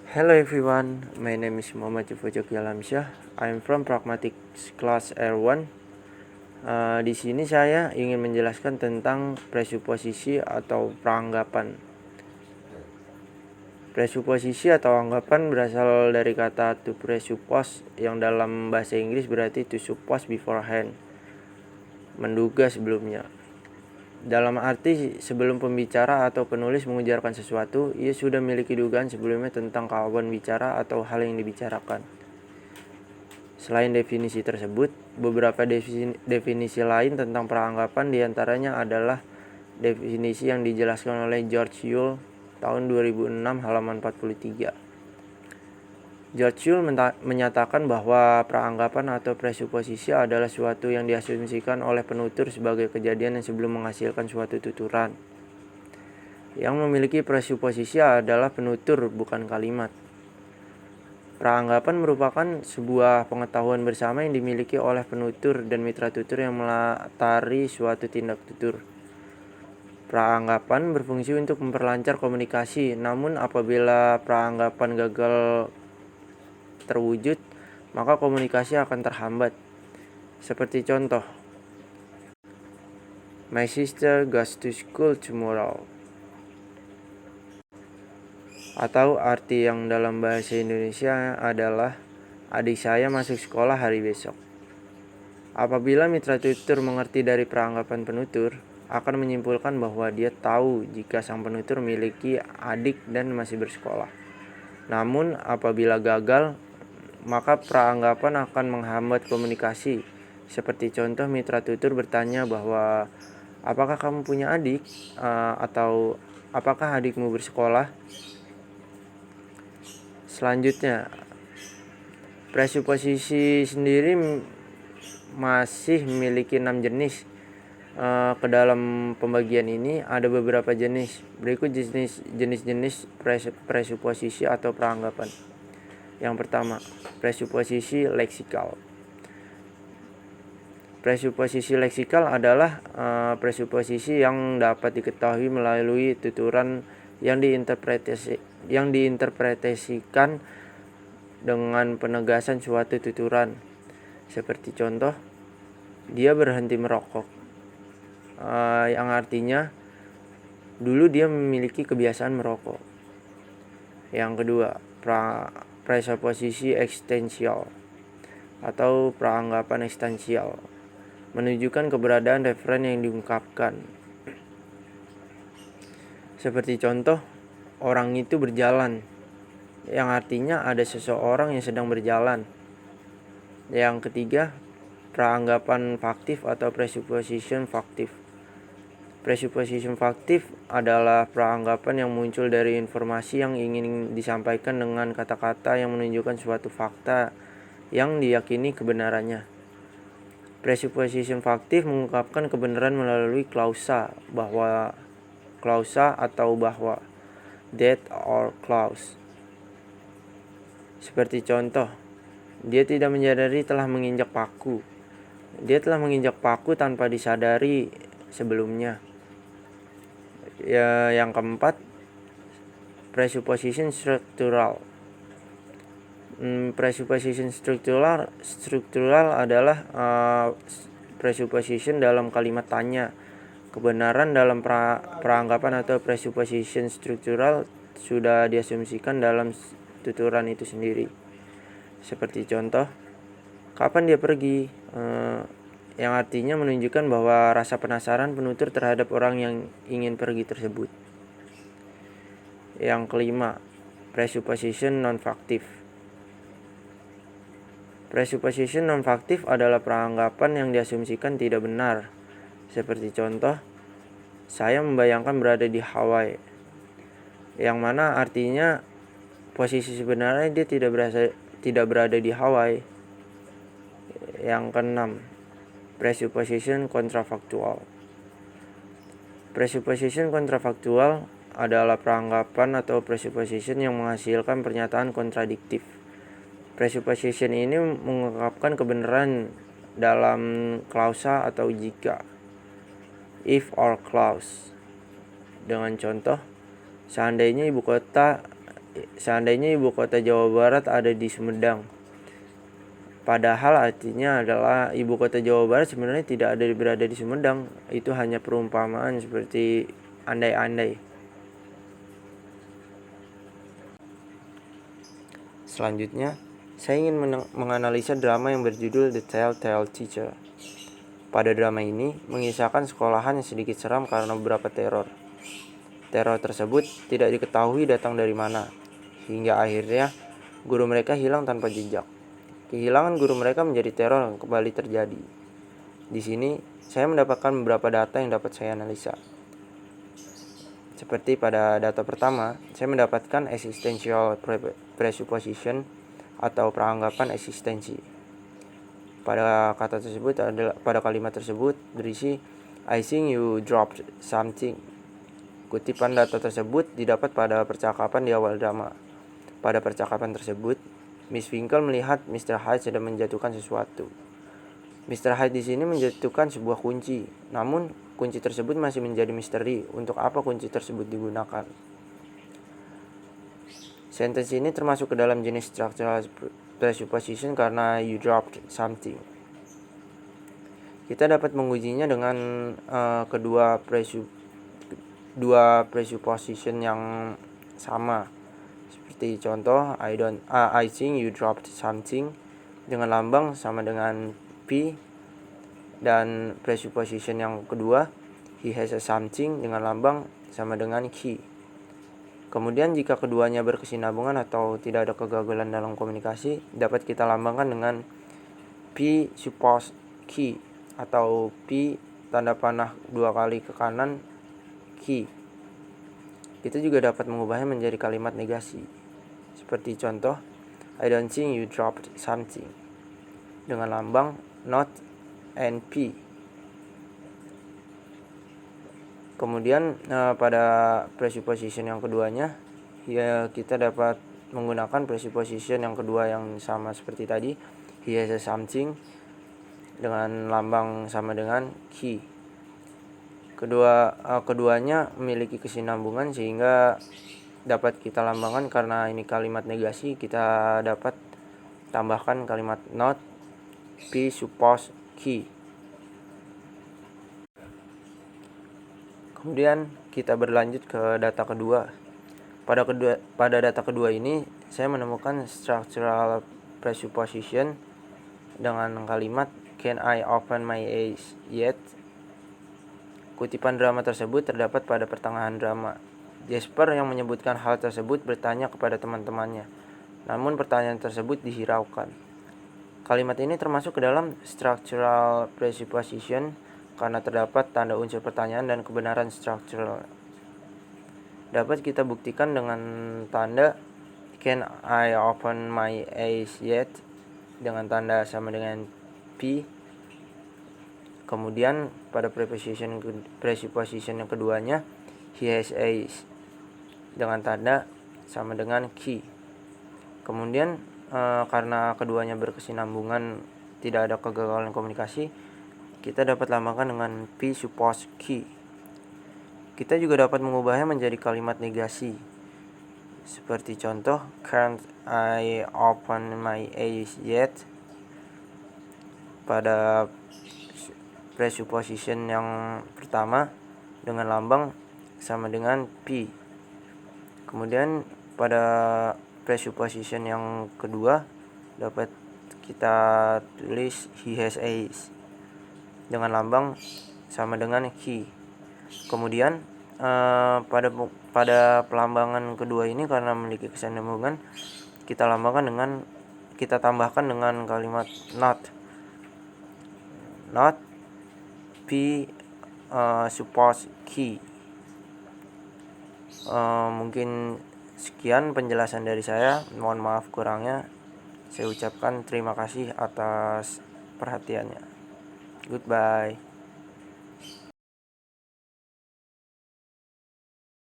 Hello everyone, my name is Muhammad Jufojok Yalamsyah. I'm from Pragmatics Class R1. Di sini saya ingin menjelaskan tentang presuposisi atau peranggapan. Presuposisi atau anggapan berasal dari kata to presuppose yang dalam bahasa Inggris berarti to suppose beforehand, menduga sebelumnya. Dalam arti sebelum pembicara atau penulis mengujarkan sesuatu, ia sudah memiliki dugaan sebelumnya tentang kemampuan bicara atau hal yang dibicarakan. Selain definisi tersebut, beberapa definisi lain tentang peranggapan diantaranya adalah definisi yang dijelaskan oleh George Yule tahun 2006 halaman 43. George Yule menyatakan bahwa peranggapan atau presuposisi adalah suatu yang diasumsikan oleh penutur sebagai kejadian yang sebelum menghasilkan suatu tuturan. Yang memiliki presuposisi adalah penutur, bukan kalimat. Peranggapan merupakan sebuah pengetahuan bersama yang dimiliki oleh penutur dan mitra tutur yang melatari suatu tindak tutur. Peranggapan berfungsi untuk memperlancar komunikasi, namun apabila peranggapan gagal terwujud, maka komunikasi akan terhambat. Seperti contoh, my sister goes to school tomorrow. Atau arti yang dalam bahasa Indonesia adalah adik saya masuk sekolah hari besok. Apabila mitra tutur mengerti dari peranggapan penutur, akan menyimpulkan bahwa dia tahu jika sang penutur memiliki adik dan masih bersekolah. Namun apabila gagal, maka peranggapan akan menghambat komunikasi. Seperti contoh mitra tutur bertanya bahwa apakah kamu punya adik atau apakah adikmu bersekolah? Selanjutnya, presuposisi sendiri masih memiliki 6 jenis. Ke dalam pembagian ini ada beberapa jenis. Berikut jenis-jenis presuposisi atau peranggapan. Yang pertama, presuposisi leksikal. Presuposisi leksikal adalah presuposisi yang dapat diketahui melalui tuturan yang diinterpretasikan dengan penegasan suatu tuturan. Seperti contoh, dia berhenti merokok, yang artinya dulu dia memiliki kebiasaan merokok. Yang kedua, presuposisi eksistensial atau peranggapan eksistensial, menunjukkan keberadaan referen yang diungkapkan. Seperti contoh, orang itu berjalan, yang artinya ada seseorang yang sedang berjalan. Yang ketiga, peranggapan faktif atau presupposition faktif. Presupposition faktif adalah peranggapan yang muncul dari informasi yang ingin disampaikan dengan kata-kata yang menunjukkan suatu fakta yang diyakini kebenarannya. Presupposition faktif mengungkapkan kebenaran melalui klausa atau bahwa, that or clause. Seperti contoh, dia tidak menyadari telah menginjak paku. Dia telah menginjak paku tanpa disadari sebelumnya. Yang keempat, presupposition struktural. Presupposition struktural adalah presupposition dalam kalimat tanya. Kebenaran dalam peranggapan atau presupposition struktural sudah diasumsikan dalam tuturan itu sendiri. Seperti contoh, kapan dia pergi? Yang artinya menunjukkan bahwa rasa penasaran penutur terhadap orang yang ingin pergi tersebut. Yang kelima, presupposition non-faktif. Presupposition non-faktif adalah peranggapan yang diasumsikan tidak benar. Seperti contoh, saya membayangkan berada di Hawaii, yang mana artinya posisi sebenarnya dia tidak berada di Hawaii. Yang keenam, presupposition kontrafaktual. Presupposition kontrafaktual adalah peranggapan atau presupposition yang menghasilkan pernyataan kontradiktif. Presupposition ini mengungkapkan kebenaran dalam klausa atau jika, if or clause. Dengan contoh, seandainya ibu kota seandainya ibu kota Jawa Barat ada di Sumedang. Padahal artinya adalah ibu kota Jawa Barat sebenarnya tidak berada di Sumedang. Itu hanya perumpamaan seperti andai-andai. Selanjutnya, saya ingin menganalisa drama yang berjudul The Telltale Teacher. Pada drama ini, mengisahkan sekolahan yang sedikit seram karena beberapa teror. Teror tersebut tidak diketahui datang dari mana, hingga akhirnya guru mereka hilang tanpa jejak. Kehilangan guru mereka menjadi teror yang kembali terjadi. Di sini, saya mendapatkan beberapa data yang dapat saya analisa. Seperti pada data pertama, saya mendapatkan existential presupposition atau peranggapan eksistensi. Pada kalimat tersebut berisi I think you dropped something. Kutipan data tersebut didapat pada percakapan di awal drama. Pada percakapan tersebut, Miss Winkle melihat Mr. Hyde sedang menjatuhkan sesuatu. Mr. Hyde di sini menjatuhkan sebuah kunci, namun kunci tersebut masih menjadi misteri untuk apa kunci tersebut digunakan. Sentence ini termasuk ke dalam jenis structural presupposition karena you dropped something. Kita dapat mengujinya dengan dua presupposition yang sama. Seperti contoh, I think you dropped something dengan lambang sama dengan P, dan presupposition yang kedua, he has a something dengan lambang sama dengan key. Kemudian jika keduanya berkesinambungan atau tidak ada kegagalan dalam komunikasi, dapat kita lambangkan dengan P suppose key atau P tanda panah 2 kali ke kanan key. Kita juga dapat mengubahnya menjadi kalimat negasi. Seperti contoh, I don't think you dropped something dengan lambang not and P. Kemudian pada presupposition yang keduanya, ya kita dapat menggunakan presupposition yang kedua yang sama seperti tadi, he has a something dengan lambang sama dengan key. Keduanya memiliki kesinambungan sehingga dapat kita lambangkan. Karena ini kalimat negasi, kita dapat tambahkan kalimat not, P suppose key. Kemudian kita berlanjut ke data kedua. Pada data kedua ini, saya menemukan structural presupposition dengan kalimat can I open my eyes yet? Kutipan drama tersebut terdapat pada pertengahan drama. Jasper yang menyebutkan hal tersebut bertanya kepada teman-temannya, namun pertanyaan tersebut dihiraukan. Kalimat ini termasuk ke dalam structural presupposition karena terdapat tanda unsur pertanyaan dan kebenaran struktural. Dapat kita buktikan dengan tanda can I open my eyes yet dengan tanda sama dengan P. Kemudian pada presupposition yang keduanya, he has eyes dengan tanda sama dengan key. Kemudian karena keduanya berkesinambungan, tidak ada kegagalan komunikasi, kita dapat lambangkan dengan P suppose key. Kita juga dapat mengubahnya menjadi kalimat negasi. Seperti contoh, can't I open my eyes yet? Pada presupposition yang pertama dengan lambang sama dengan P. Kemudian pada presupposition yang kedua dapat kita tulis he has eyes dengan lambang sama dengan key. Kemudian pada pelambangan kedua ini karena memiliki kesinambungan, kita tambahkan dengan kalimat not P suppose key. Mungkin sekian penjelasan dari saya. Mohon maaf kurangnya. Saya ucapkan terima kasih atas perhatiannya. Goodbye.